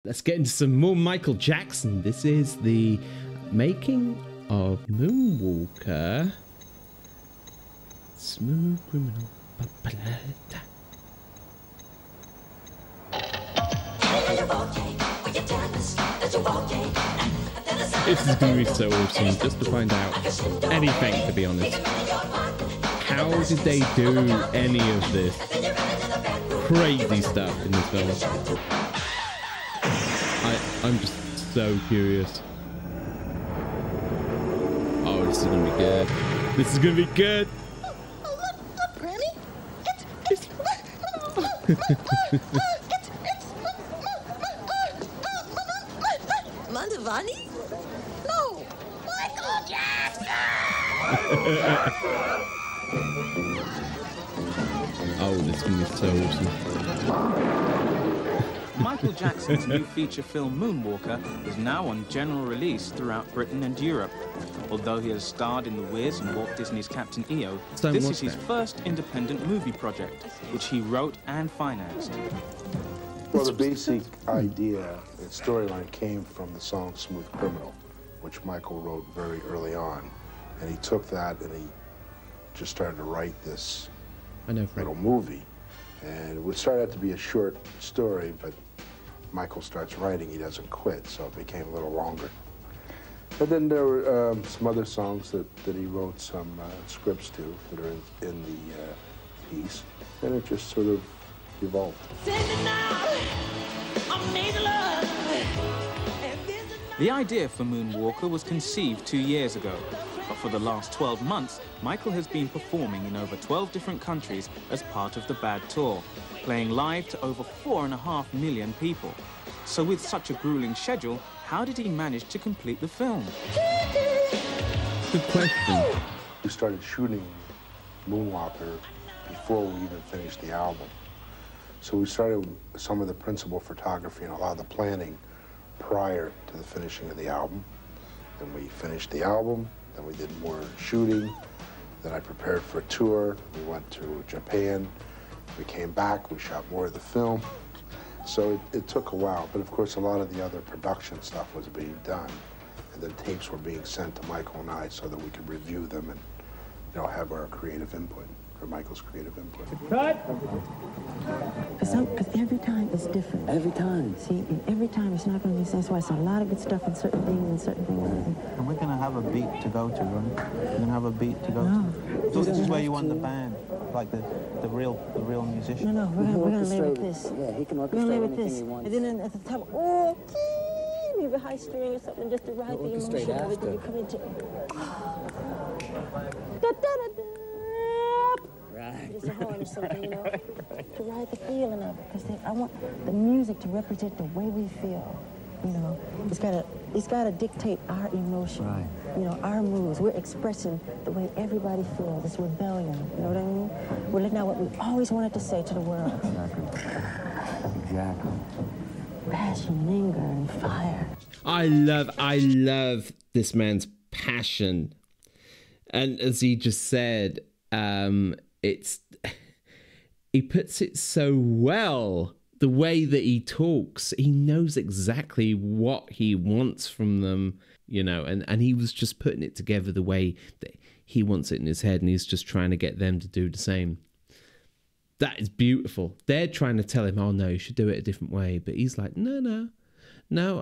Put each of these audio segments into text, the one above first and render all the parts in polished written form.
Let's get into some more Michael Jackson. This is the making of Moonwalker. Smooth criminal. This is going to be so awesome, just to find out anything, to be honest. How did they do any of this crazy stuff in this film? I'm just so curious. Oh, this is going to be good. This is going to be good. Look, Granny. It's Mandavani? No, Michael Jackson! Oh, this is going to be so awesome. Michael Jackson's new feature film Moonwalker is now on general release throughout Britain and Europe. Although he has starred in The Wiz and Walt Disney's Captain EO, this is his first independent movie project, which he wrote and financed. Well, the basic idea and storyline came from the song Smooth Criminal, which Michael wrote very early on. And he took that and he just started to write this little movie. And it started out to be a short story, but Michael starts writing, he doesn't quit, so it became a little longer. But then there were some other songs that he wrote some scripts to that are in the piece, and it just sort of evolved. The idea for Moonwalker was conceived 2 years ago, but for the last 12 months, Michael has been performing in over 12 different countries as part of the Bad Tour, playing live to over 4.5 million people. So with such a grueling schedule, how did he manage to complete the film? Good question. We started shooting Moonwalker before we even finished the album. So we started some of the principal photography and a lot of the planning prior to the finishing of the album. Then we finished the album, then we did more shooting, then I prepared for a tour. We went to Japan, we came back, we shot more of the film. So it took a while, but of course a lot of the other production stuff was being done. And then tapes were being sent to Michael and I so that we could review them and, you know, have our creative input, or Michael's creative input. Cut! Because every time it's different. Every time. See, every time it's not going to be the same. So it's a lot of good stuff in certain things and certain things. And we're going to have a beat to go to, right? We're going to have a beat to go to. So this is where you want the band, like the real musician. No, we're going to lay with this. Yeah, he can orchestrate we're going to lay with anything this. he wants. And then at the top, oh, maybe a high string or something, just to ride the emotion of it. You come into. Da-da-da-da. Right. Just a horn or something, you know, to ride the feeling of it. Because I want the music to represent the way we feel. You know, it's gotta dictate our emotion. Right. You know, our moods. We're expressing the way everybody feels. It's rebellion. You know what I mean? We're letting out what we always wanted to say to the world. Exactly. Passion and anger and fire. I love this man's passion. And as he just said, he puts it so well. The way that he talks, he knows exactly what he wants from them, you know, and he was just putting it together the way that he wants it in his head, and he's just trying to get them to do the same. That is beautiful. They're trying to tell him, oh no, you should do it a different way, but he's like, no,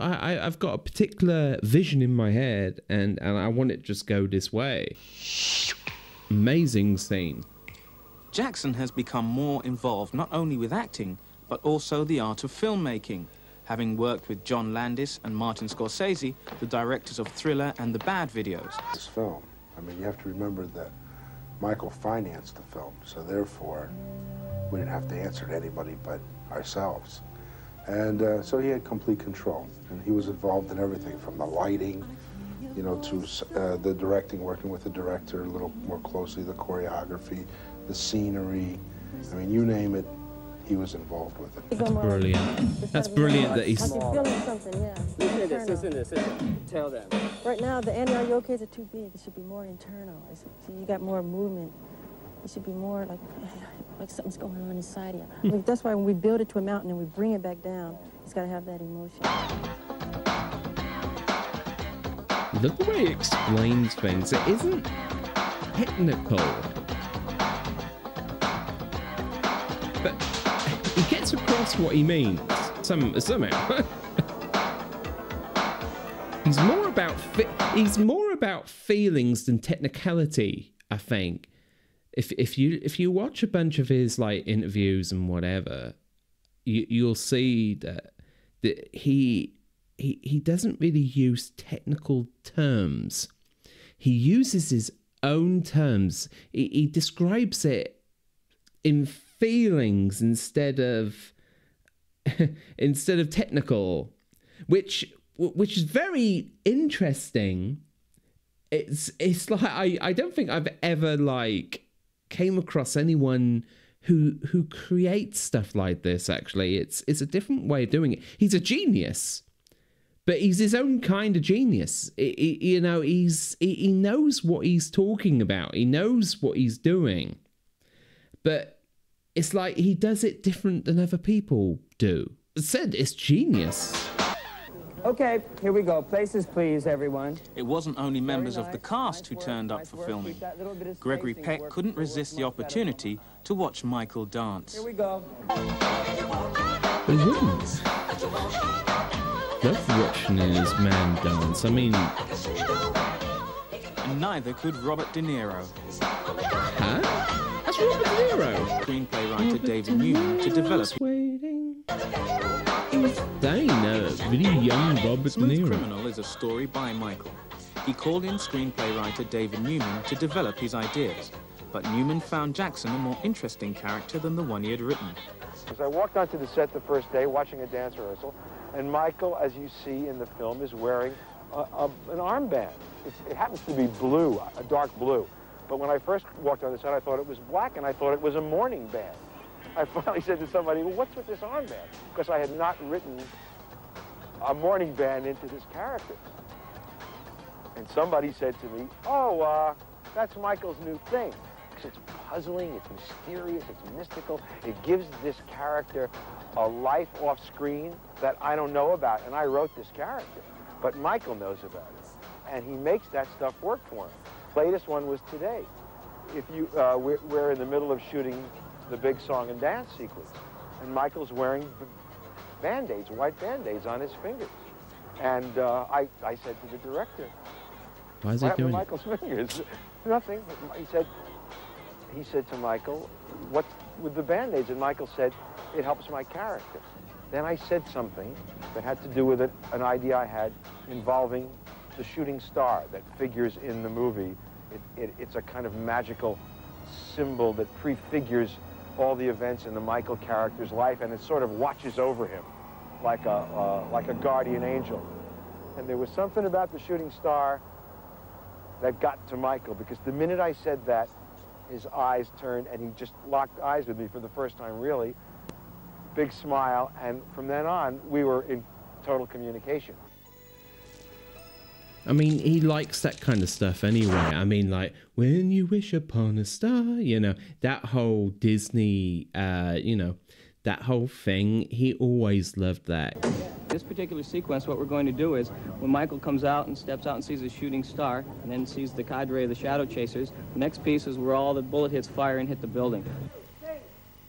I've got a particular vision in my head, and I want it to just go this way. Amazing scene. Jackson has become more involved not only with acting, but also the art of filmmaking, having worked with John Landis and Martin Scorsese, the directors of Thriller and The Bad videos. This film, I mean, you have to remember that Michael financed the film, so therefore we didn't have to answer to anybody but ourselves. And so he had complete control, and he was involved in everything from the lighting, you know, to the directing, working with the director a little more closely, the choreography, the scenery. I mean, you name it, he was involved with it. That's brilliant. That's brilliant that he's... Like you're feeling something, yeah. Listen to this. Tell them. Right now, the anti-yokes are too big. It should be more internal. So you got more movement. It should be more like something's going on inside you. I mean, that's why when we build it to a mountain and we bring it back down, He's got to have that emotion. Look the way he explains things. It isn't technical, but he gets across what he means somehow. He's more about feelings than technicality, I think. If you watch a bunch of his like interviews and whatever, you'll see that he doesn't really use technical terms. He uses his own terms. He describes it in feelings instead of technical, which is very interesting. It's like I don't think I've ever like came across anyone who creates stuff like this. Actually, it's a different way of doing it. He's a genius, but he's his own kind of genius. He knows what he's talking about. He knows what he's doing, but it's like he does it different than other people do. It's genius. Okay, here we go. Places, please, everyone. It wasn't only members of the cast who turned up for filming. Gregory Peck couldn't resist the opportunity to watch Michael dance. Here we go. He wouldn't. Love watching his man dance. I mean... And neither could Robert De Niro. Huh? That's Robert De Niro. Screenplay writer David Newman to develop... Really young Robert De Smooth Niro. Criminal is a story by Michael. He called in screenplay writer David Newman to develop his ideas, but Newman found Jackson a more interesting character than the one he had written. As I walked onto the set the first day watching a dance rehearsal, and Michael, as you see in the film, is wearing an armband. It happens to be blue, a dark blue. But when I first walked on the set, I thought it was black, and I thought it was a mourning band. I finally said to somebody, well, what's with this armband? Because I had not written a mourning band into this character. And somebody said to me, oh, that's Michael's new thing. Because it's puzzling, it's mysterious, it's mystical. It gives this character a life off screen that I don't know about. And I wrote this character, but Michael knows about it. And he makes that stuff work for him. Latest one was today. If you, we're in the middle of shooting the big song and dance sequence, and Michael's wearing Band-Aids, white Band-Aids on his fingers. And I said to the director, why is he doing what happened to Michael's fingers? Nothing. He said to Michael, what's with the Band-Aids? And Michael said, it helps my character. Then I said something that had to do with an idea I had involving the shooting star that figures in the movie. It's a kind of magical symbol that prefigures all the events in the Michael character's life, and it sort of watches over him like a guardian angel. And there was something about the shooting star that got to Michael, because the minute I said that, his eyes turned, and he just locked eyes with me for the first time, really. Big smile, and from then on, we were in total communication. I mean, he likes that kind of stuff anyway. I mean, like, when you wish upon a star, you know, that whole Disney, you know, that whole thing, he always loved that. This particular sequence, what we're going to do is, when Michael comes out and steps out and sees a shooting star, and then sees the cadre of the shadow chasers, the next piece is where all the bullet hits fire and hit the building.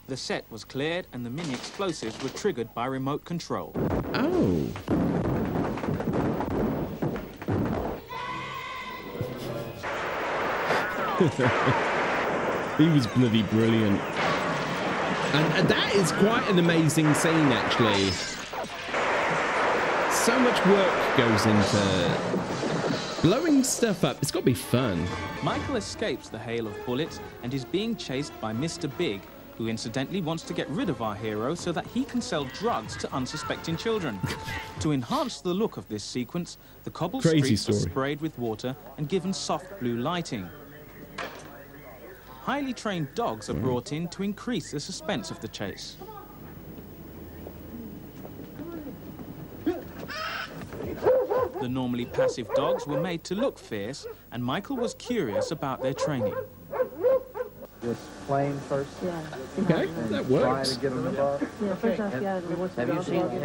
The set was cleared and the mini explosives were triggered by remote control. Oh. He was bloody brilliant. And that is quite an amazing scene, actually. So much work goes into blowing stuff up. It's got to be fun. Michael escapes the hail of bullets and is being chased by Mr. Big, who incidentally wants to get rid of our hero so that he can sell drugs to unsuspecting children. To enhance the look of this sequence, the cobbled streets are sprayed with water and given soft blue lighting. Highly trained dogs are brought in to increase the suspense of the chase. The normally passive dogs were made to look fierce, and Michael was curious about their training. this plane first. Yeah. Okay, And that try works. to get them above. Yeah, first off, yeah. What's Have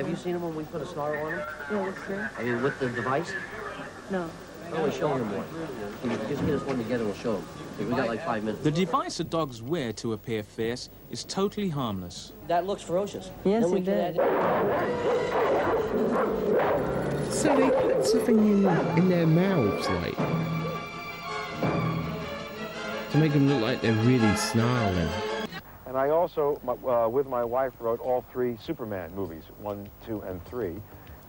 you seen him when we put a star on him? Yeah, what's there? I mean, with the device? No. Oh, we'll show him one. Can you just get us one together, we'll show him. We got like 5 minutes. The device a dogs wear to appear fierce is totally harmless. That looks ferocious. Yes, Then we it can does. add- So they put something in their mouths, like, to make them look like they're really snarling. And I also, with my wife, wrote all 3 Superman movies, 1, 2, and 3.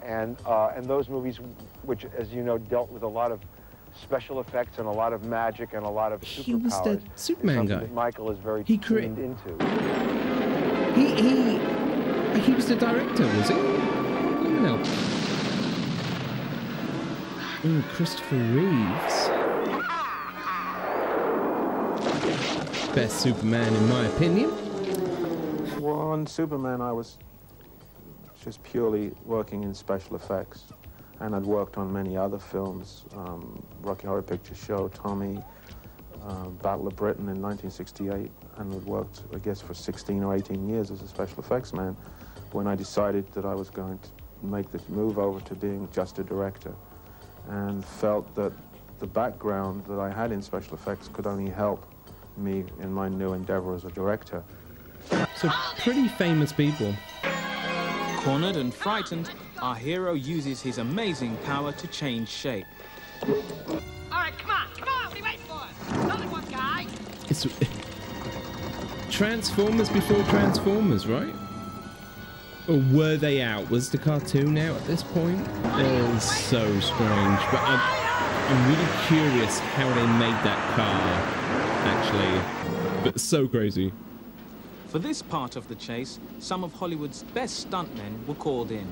And those movies, which, as you know, dealt with a lot of special effects and a lot of magic and a lot of superpowers. He was the Superman guy. That Michael is very He tuned into. He was the director, was he? No. Christopher Reeves. Best Superman in my opinion. Well, on Superman, I was just purely working in special effects. And I'd worked on many other films, Rocky Horror Picture Show, Tommy, Battle of Britain in 1968, and I'd worked, I guess, for 16 or 18 years as a special effects man when I decided that I was going to make the move over to being just a director, and felt that the background that I had in special effects could only help me in my new endeavor as a director. So pretty famous people. Cornered and frightened, our hero uses his amazing power to change shape. All right, come on, what are you waiting for? Another one, guy. It's Transformers before Transformers, right? Or were they out? Was the cartoon out at this point? Oh, so strange. But I'm really curious how they made that car, actually. But so crazy. For this part of the chase, some of Hollywood's best stuntmen were called in.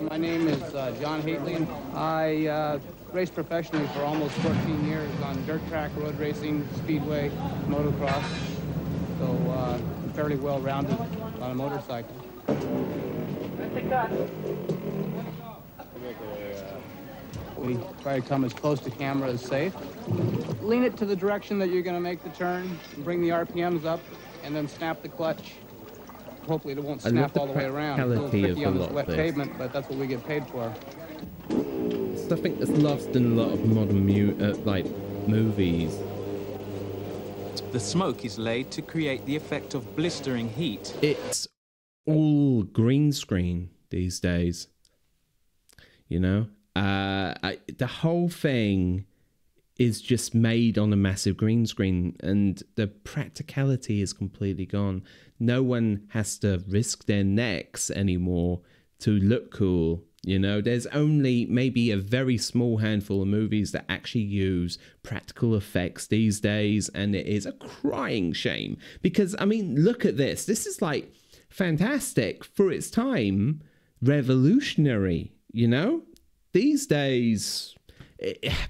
My name is John Haitley. I raced professionally for almost 14 years on dirt track, road racing, speedway, motocross. So I'm fairly well-rounded on a motorcycle. We try to come as close to camera as safe. Lean it to the direction that you're going to make the turn, and bring the RPMs up, and then snap the clutch. Hopefully it won't snap all the way around. It's a little tricky on this wet pavement, but that's what we get paid for. So I think that's lost in a lot of modern movies. The smoke is laid to create the effect of blistering heat. It's all green screen these days. You know? The whole thing is just made on a massive green screen, and the practicality is completely gone. No one has to risk their necks anymore to look cool. You know, there's only maybe a very small handful of movies that actually use practical effects these days, and it is a crying shame. Because, I mean, look at this. This is like fantastic for its time, revolutionary, you know? These days,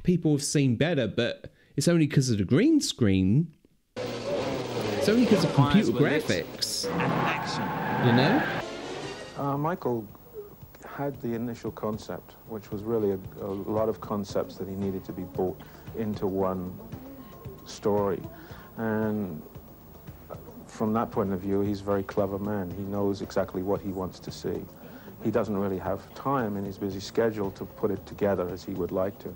people have seen better, but it's only because of the green screen. It's only because of computer graphics. And action. You know? Michael had the initial concept, which was really a lot of concepts that he needed to be brought into one story. And from that point of view, he's a very clever man. He knows exactly what he wants to see. He doesn't really have time in his busy schedule to put it together as he would like to.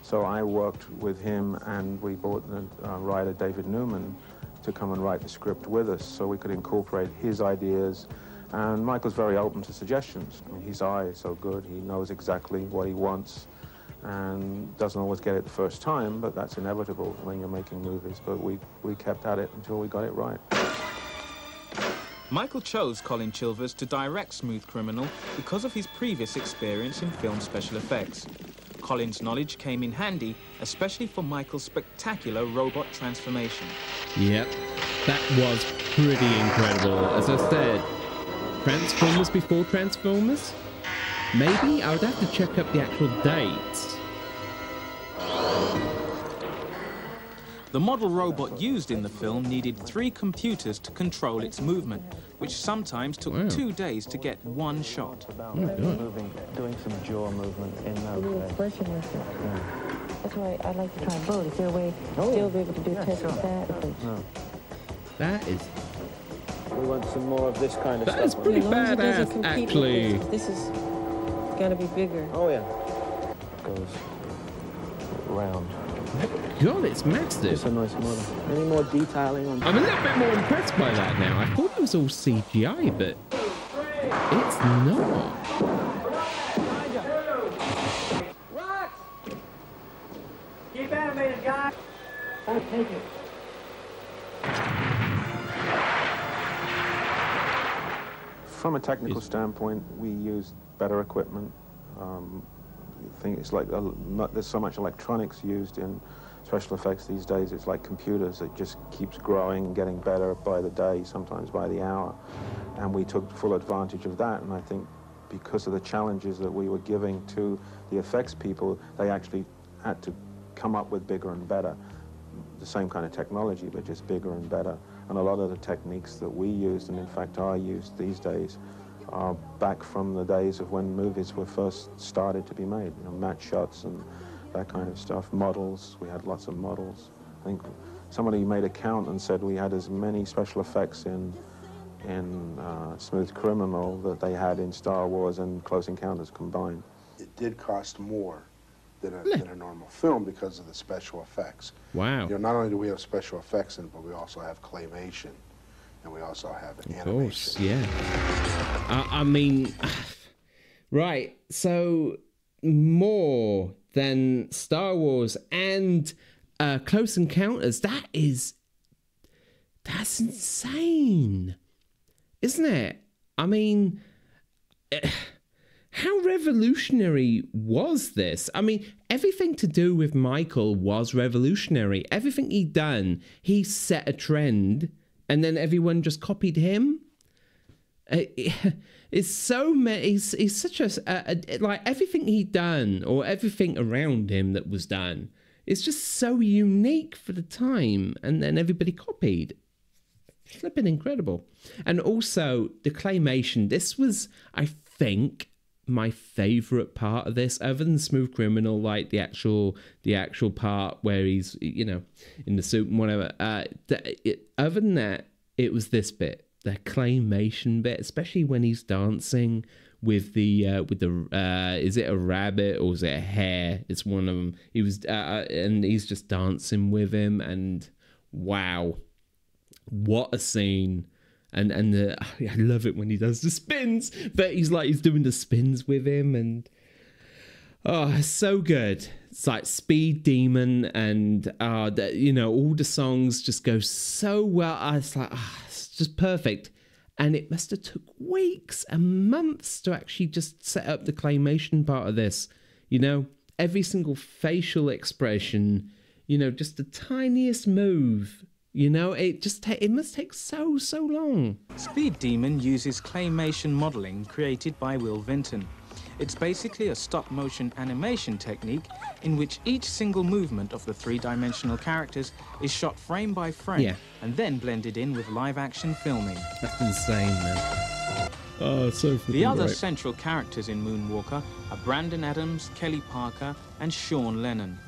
So I worked with him, and we brought the writer David Newman to come and write the script with us so we could incorporate his ideas. And Michael's very open to suggestions. I mean, his eye is so good. He knows exactly what he wants and doesn't always get it the first time, but that's inevitable when you're making movies. But we kept at it until we got it right. Michael chose Colin Chilvers to direct Smooth Criminal because of his previous experience in film special effects. Colin's knowledge came in handy, especially for Michael's spectacular robot transformation. Yep, that was pretty incredible. As I said, Transformers before Transformers? Maybe? I would have to check up the actual dates. The model robot used in the film needed 3 computers to control its movement, which sometimes took 2 days to get one shot. Doing some jaw movement in That's why I like to try both. Is there a way still be able to do tests with that? No. That is We want some more of this kind of that is stuff. pretty As long as it doesn't badass, compete with actually. this is got to be bigger. Oh yeah. Goes round. God, it's massive. It's a nice model. Any more detailing on? I'm a little bit more impressed by that now. I thought it was all CGI, but it's not. Rock! Keep animated, guys. I'll take it. From a technical standpoint, we used better equipment. I think it's like there's so much electronics used in special effects these days. It's like computers. It just keeps growing and getting better by the day, sometimes by the hour. And we took full advantage of that. And I think because of the challenges that we were giving to the effects people, they actually had to come up with bigger and better. The same kind of technology, but just bigger and better. And a lot of the techniques that we used, and in fact are used these days, are back from the days of when movies were first started to be made. You know, matte shots and that kind of stuff. Models, we had lots of models. I think somebody made a count and said we had as many special effects in Smooth Criminal that they had in Star Wars and Close Encounters combined. It did cost more than a normal film because of the special effects. Wow. You know, not only do we have special effects in it, but we also have claymation, and we also have animation. Of course, yeah. I mean, right, so more than Star Wars and Close Encounters, that's insane, isn't it? I mean, how revolutionary was this? I mean, everything to do with Michael was revolutionary. Everything he'd done, he set a trend, and then everyone just copied him. It's so many. He's such a like everything he'd done or everything around him that was done. It's just so unique for the time, and then everybody copied. Flipping incredible. And also the claymation. This was, I think, my favorite part of this, other than Smooth Criminal, like the actual part where he's, you know, in the suit and whatever. Other than that, it was this bit, the claymation bit, especially when he's dancing with the is it a rabbit or is it a hare? It's one of them. He was and he's just dancing with him, and wow, what a scene. And I love it when he does the spins, but he's doing the spins with him, and oh, it's so good. It's like Speed Demon, and you know, all the songs just go so well. It's like it's just perfect. And it must have took weeks and months to actually just set up the claymation part of this. You know, every single facial expression, you know, just the tiniest move. You know, it must take so long. Speed Demon uses claymation modeling created by Will Vinton. It's basically a stop-motion animation technique in which each single movement of the three-dimensional characters is shot frame by frame and then blended in with live-action filming. That's insane, man. Oh, so The other great. central characters in Moonwalker are Brandon Adams, Kelly Parker, and Sean Lennon.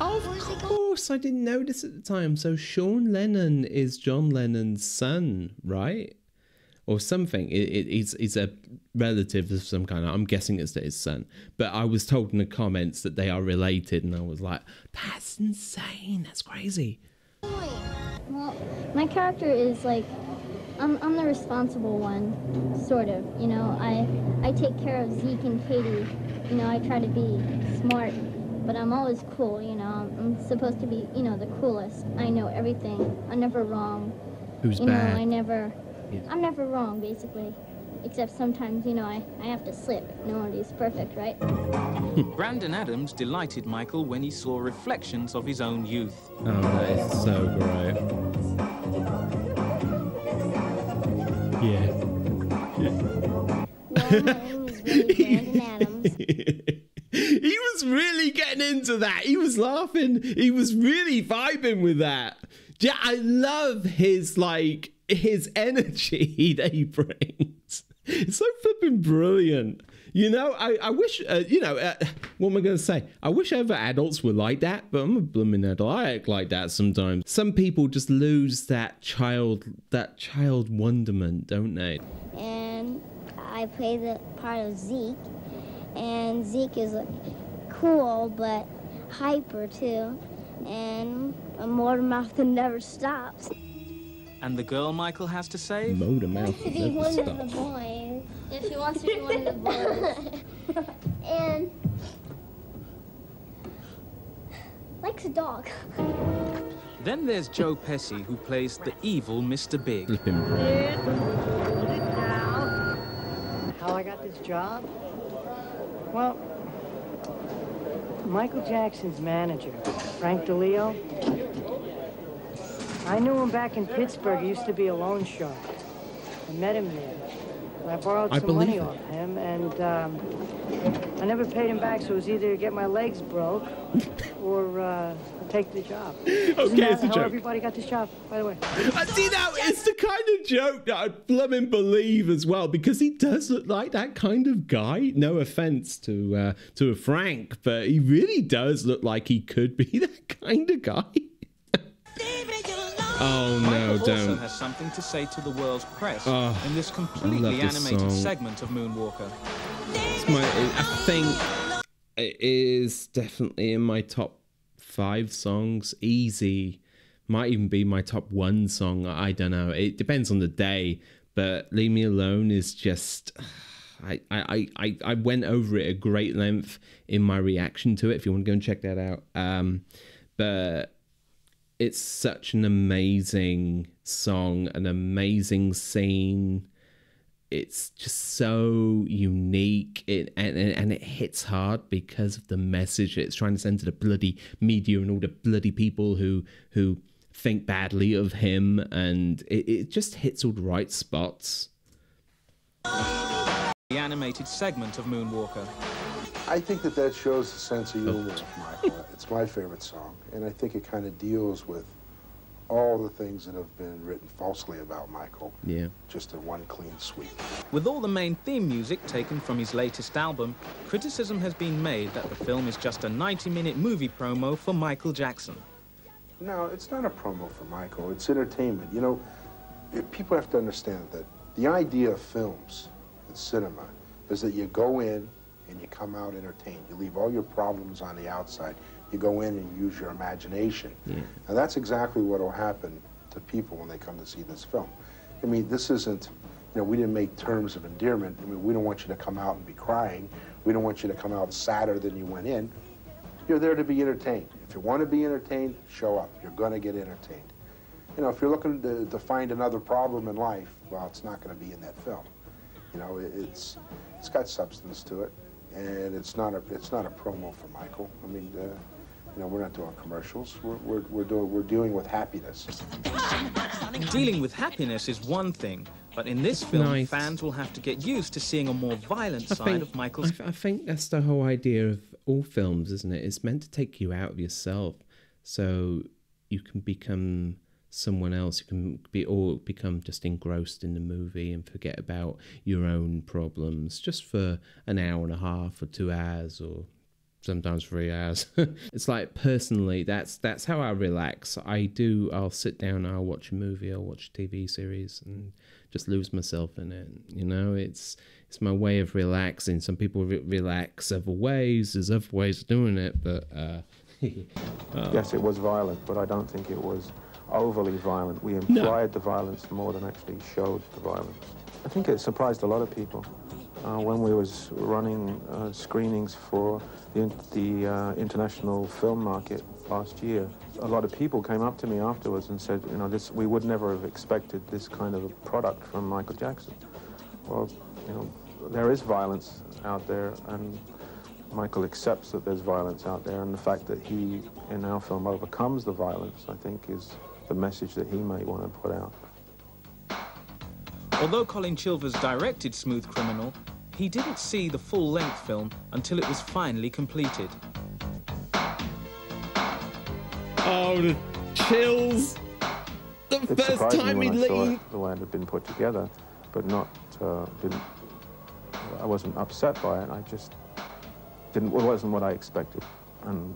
Of course, I didn't know this at the time. So Sean Lennon is John Lennon's son, right? Or something. He's a relative of some kind. I'm guessing it's his son. But I was told in the comments that they are related, and I was like, that's insane. That's crazy. Well, my character is like, I'm the responsible one, sort of. You know, I take care of Zeke and Katie. You know, I try to be smart. But I'm always cool, you know. I'm supposed to be, you know, the coolest. I know everything. I'm never wrong. Who's you bad? know, I'm never wrong, basically. Except sometimes, you know, I have to slip. Nobody's perfect, right? Brandon Adams delighted Michael when he saw reflections of his own youth. Oh, that is so great. Well, my name is really Brandon Adams. He was really getting into that. He was laughing. He was really vibing with that. Yeah, I love his energy that he brings. It's so flipping brilliant. You know, I wish, what am I going to say? I wish other adults were like that, but I'm a blooming adult. I act like that sometimes. Some people just lose that child wonderment, don't they? And I play the part of Zeke, and Zeke is cool, but hyper too, and a motor mouth that never stops. And the girl Michael has to save? Motor mouth To be one of the boys. If she wants to be one of the boys. And likes a dog. Then there's Joe Pesci, who plays the evil Mr. Big. How I got this job? Well, Michael Jackson's manager, Frank DeLeo, I knew him back in Pittsburgh. He used to be a loan shark. I met him there. I borrowed some money off him, and I never paid him back, so it was either get my legs broke or take the job. Okay, it's a joke. Everybody got this job, by the way. See, now it's the kind of joke that I blooming believe as well, because he does look like that kind of guy. No offense to a Frank, but he really does look like he could be that kind of guy. Oh no, Michael don't. also has something to say to the world's press in this completely animated segment of Moonwalker. I think it is definitely in my top 5 songs. Easy. Might even be my top 1 song. I don't know. It depends on the day. But Leave Me Alone is just... I went over it at great length in my reaction to it, if you want to go and check that out. But it's such an amazing song, an amazing scene. It's just so unique, and it hits hard because of the message it's trying to send to the bloody media and all the bloody people who think badly of him, and it just hits all the right spots. The animated segment of Moonwalker. I think that shows a sense of humor of Michael. It's my favorite song, and I think it kind of deals with all the things that have been written falsely about Michael. Yeah. Just in one clean sweep. With all the main theme music taken from his latest album, criticism has been made that the film is just a 90-minute movie promo for Michael Jackson. No, it's not a promo for Michael. It's entertainment. You know, people have to understand that the idea of films and cinema is that you go in and you come out entertained. You leave all your problems on the outside. You go in and use your imagination. Yeah. And that's exactly what will happen to people when they come to see this film. I mean, this isn't, you know, we didn't make terms of endearment. I mean, we don't want you to come out and be crying. We don't want you to come out sadder than you went in. You're there to be entertained. If you want to be entertained, show up. You're going to get entertained. You know, if you're looking to find another problem in life, well, it's not going to be in that film. You know, it's got substance to it, and it's not a promo for Michael. I mean, you know, we're not doing commercials. We're dealing with happiness. Dealing with happiness is one thing, but in this film, fans will have to get used to seeing a more violent side of Michael's. I think that's the whole idea of all films, isn't it? It's meant to take you out of yourself, so you can become someone else. You can become just engrossed in the movie and forget about your own problems just for an hour and a half or 2 hours or sometimes 3 hours. It's like, personally, that's how I relax. I'll sit down, I'll watch a movie, I'll watch a TV series and just lose myself in it. You know, it's my way of relaxing. Some people relax other ways. There's other ways of doing it, but yes, it was violent, but I don't think it was overly violent. We implied the violence more than actually showed the violence. I think it surprised a lot of people. When we was running screenings for the international film market last year, a lot of people came up to me afterwards and said, you know, we would never have expected this kind of a product from Michael Jackson. Well, you know, there is violence out there, and Michael accepts that there's violence out there, and the fact that he, in our film, overcomes the violence, I think, is the message that he may want to put out. Although Colin Chilvers directed Smooth Criminal, he didn't see the full-length film until it was finally completed. Oh, the chills! The first time he leaned. leaned. The way it had been put together, but not didn't. I wasn't upset by it. I just didn't. It wasn't what I expected, and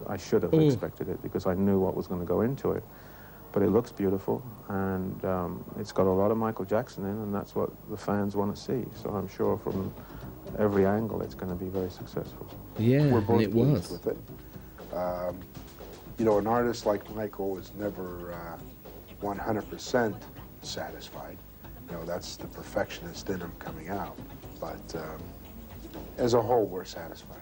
I should have expected it because I knew what was going to go into it. But it looks beautiful, and it's got a lot of Michael Jackson in, and that's what the fans want to see. So I'm sure from every angle it's going to be very successful. Yeah, we're both and it was. pleased with it. You know, an artist like Michael is never 100% satisfied. You know, that's the perfectionist in him coming out. But as a whole, we're satisfied.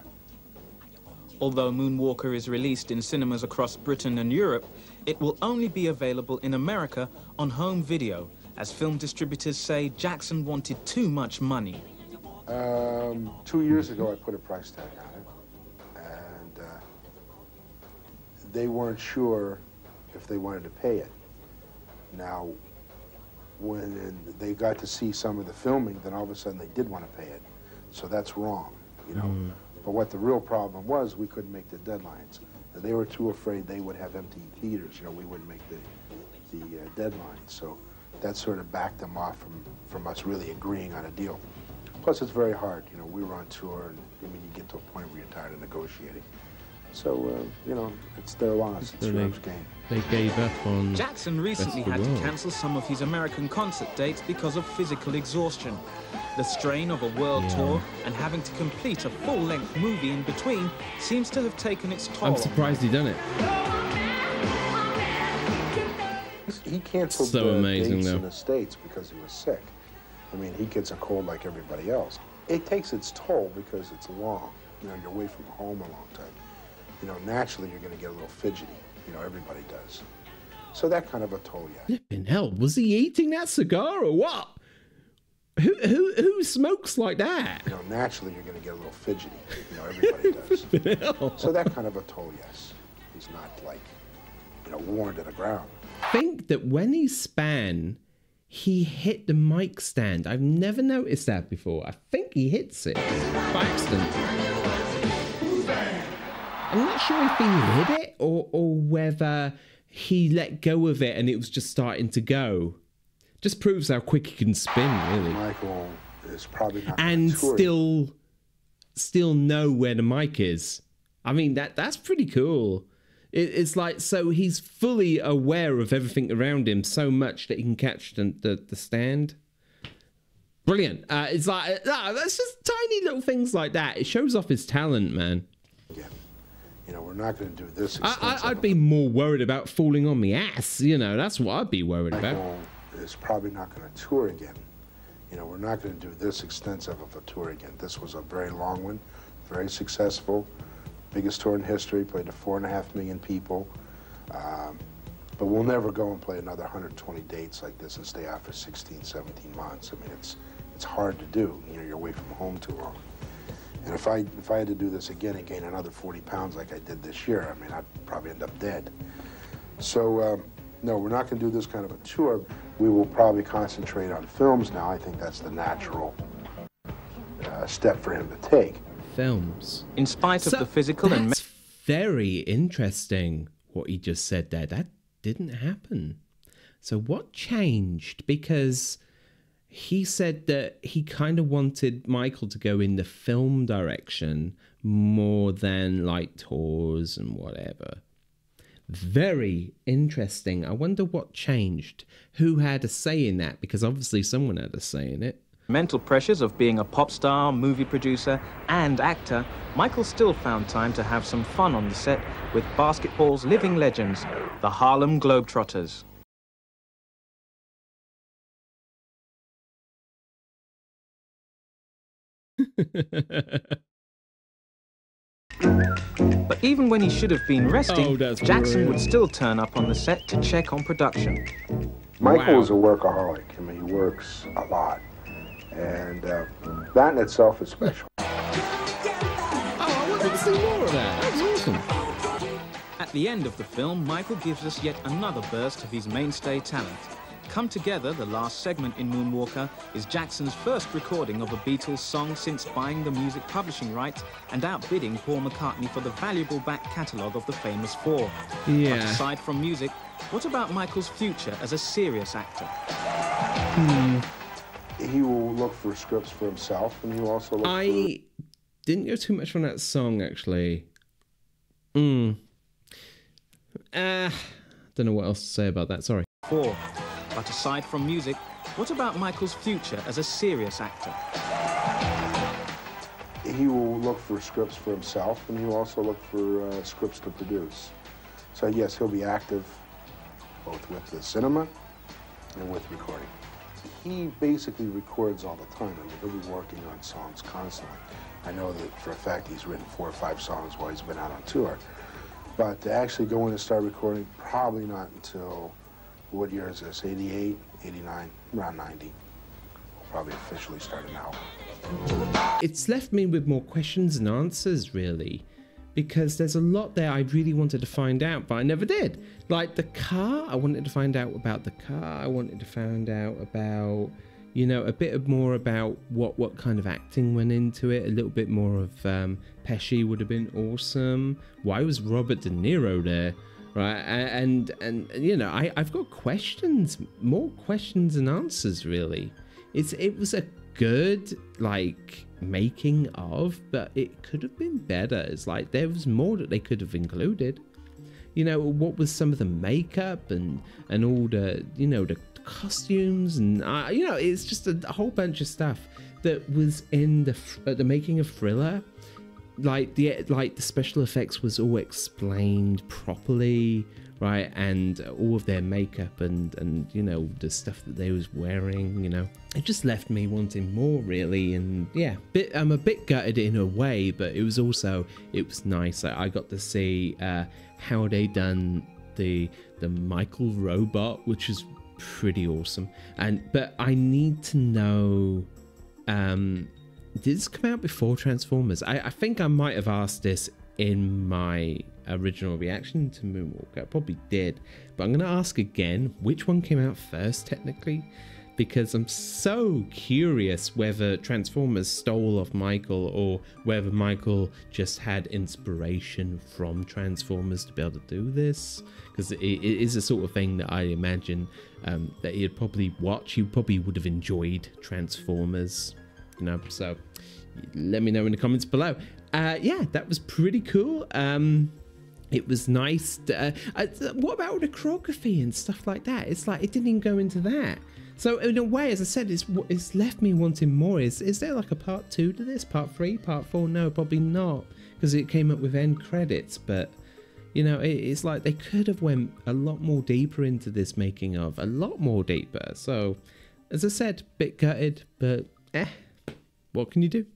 Although Moonwalker is released in cinemas across Britain and Europe, it will only be available in America on home video, as film distributors say Jackson wanted too much money. 2 years ago, I put a price tag on it, and they weren't sure if they wanted to pay it. Now, when they got to see some of the filming, then all of a sudden they did want to pay it. So that's wrong, you know. But what the real problem was, we couldn't make the deadlines. They were too afraid they would have empty theaters. You know, we wouldn't make the deadlines. So that sort of backed them off from us really agreeing on a deal. Plus, it's very hard. You know, we were on tour, and I mean, you get to a point where you're tired of negotiating. So, you know, it's their loss. It's Rob's game. They gave up on Jackson recently had to cancel some of his American concert dates because of physical exhaustion. The strain of a world tour and having to complete a full-length movie in between seems to have taken its toll. I'm surprised he done it. He canceled dates in the States because he was sick. I mean, he gets a cold like everybody else. It takes its toll because it's long. You know, you're away from home a long time. You know, naturally you're going to get a little fidgety. You know, everybody does. So that kind of a toll, yeah. Flipping hell, was he eating that cigar or what? Who smokes like that? You know, naturally you're going to get a little fidgety. You know, everybody does. So that kind of a toll, yes. He's not like, you know, worn to the ground. I think that when he span, he hit the mic stand. I've never noticed that before. I think he hits it by accident. I'm not sure if he hit it or whether he let go of it and it was just starting to go. Just proves how quick he can spin, really. Michael is probably not and still know where the mic is. I mean, that's pretty cool. It's like, so he's fully aware of everything around him so much that he can catch the stand. Brilliant. It's like, that's just tiny little things like that. It shows off his talent, man. Yeah. You know, we're not going to do this. I'd be more worried about falling on my ass. You know, that's what I'd be worried about. Michael is probably not going to tour again. You know, we're not going to do this extensive of a tour again. This was a very long one, very successful, biggest tour in history, played to 4.5 million people. But we'll never go and play another 120 dates like this and stay out for 16, 17 months. I mean, it's hard to do. You know, you're away from home too long. And if I had to do this again and gain another 40 pounds like I did this year, I mean, I'd probably end up dead. So, no, we're not going to do this kind of a tour. We will probably concentrate on films now. I think that's the natural step for him to take. Films. In spite of the physical and... That's very interesting, what he just said there. That didn't happen. So what changed? Because he said that he kind of wanted Michael to go in the film direction more than like tours and whatever. Very interesting. I wonder what changed. Who had a say in that? Because obviously someone had a say in it. Mental pressures of being a pop star, movie producer, and actor, Michael still found time to have some fun on the set with basketball's living legends, the Harlem Globetrotters. But even when he should have been resting, Jackson would still turn up on the set to check on production. Michael is a workaholic. I mean, he works a lot. And that in itself is special. Oh, I wanted to see more of that. That was awesome. At the end of the film, Michael gives us yet another burst of his mainstay talent. Come Together, the last segment in Moonwalker, is Jackson's first recording of a Beatles song since buying the music publishing rights and outbidding Paul McCartney for the valuable back catalogue of the famous Four. Yeah. But aside from music, what about Michael's future as a serious actor? He will look for scripts for himself, and he will also look I didn't go too much on that song, actually. Don't know what else to say about that, sorry. 4. But aside from music, what about Michael's future as a serious actor? He will look for scripts for himself, and he will also look for scripts to produce. So yes, he'll be active both with the cinema and with recording. He basically records all the time. I mean, he'll be working on songs constantly. I know that for a fact he's written 4 or 5 songs while he's been out on tour. But to actually go in and start recording, probably not until, what year is this, 88, 89, around 90. We'll probably officially start an album. It's left me with more questions and answers, really, because there's a lot there I really wanted to find out, but I never did. Like the car, I wanted to find out about the car. I wanted to find out about, you know, a bit more about what kind of acting went into it. A little bit more of Pesci would have been awesome. Why was Robert De Niro there? Right, and you know, I've got questions, more questions and answers, really. It was a good, like, making of, but it could have been better. It's like there was more that they could have included. You know, what was some of the makeup and all the, you know, the costumes and you know, it's just a whole bunch of stuff that was in the making of Thriller. Like the special effects was all explained properly, right? And all of their makeup and you know, the stuff that they was wearing, you know, it just left me wanting more, really. And yeah, I'm a bit gutted in a way, but it was nice. I got to see how they done the Michael robot, which is pretty awesome. But I need to know, did this come out before Transformers? I think I might have asked this in my original reaction to Moonwalker. I probably did, but I'm going to ask again, which one came out first technically? Because I'm so curious whether Transformers stole off Michael or whether Michael just had inspiration from Transformers to be able to do this. Because it is a sort of thing that I imagine that he'd probably watch. He probably would have enjoyed Transformers, you know. So let me know in the comments below. Yeah, that was pretty cool. It was nice. What about the choreography and stuff like that? It's like it didn't even go into that. So in a way, as I said, it's left me wanting more. Is there like a part 2 to this? Part 3? Part 4? No, probably not, because it came up with end credits. But you know, it's like they could have went a lot more deeper into this making of, a lot more deeper. So as I said, bit gutted, but what can you do?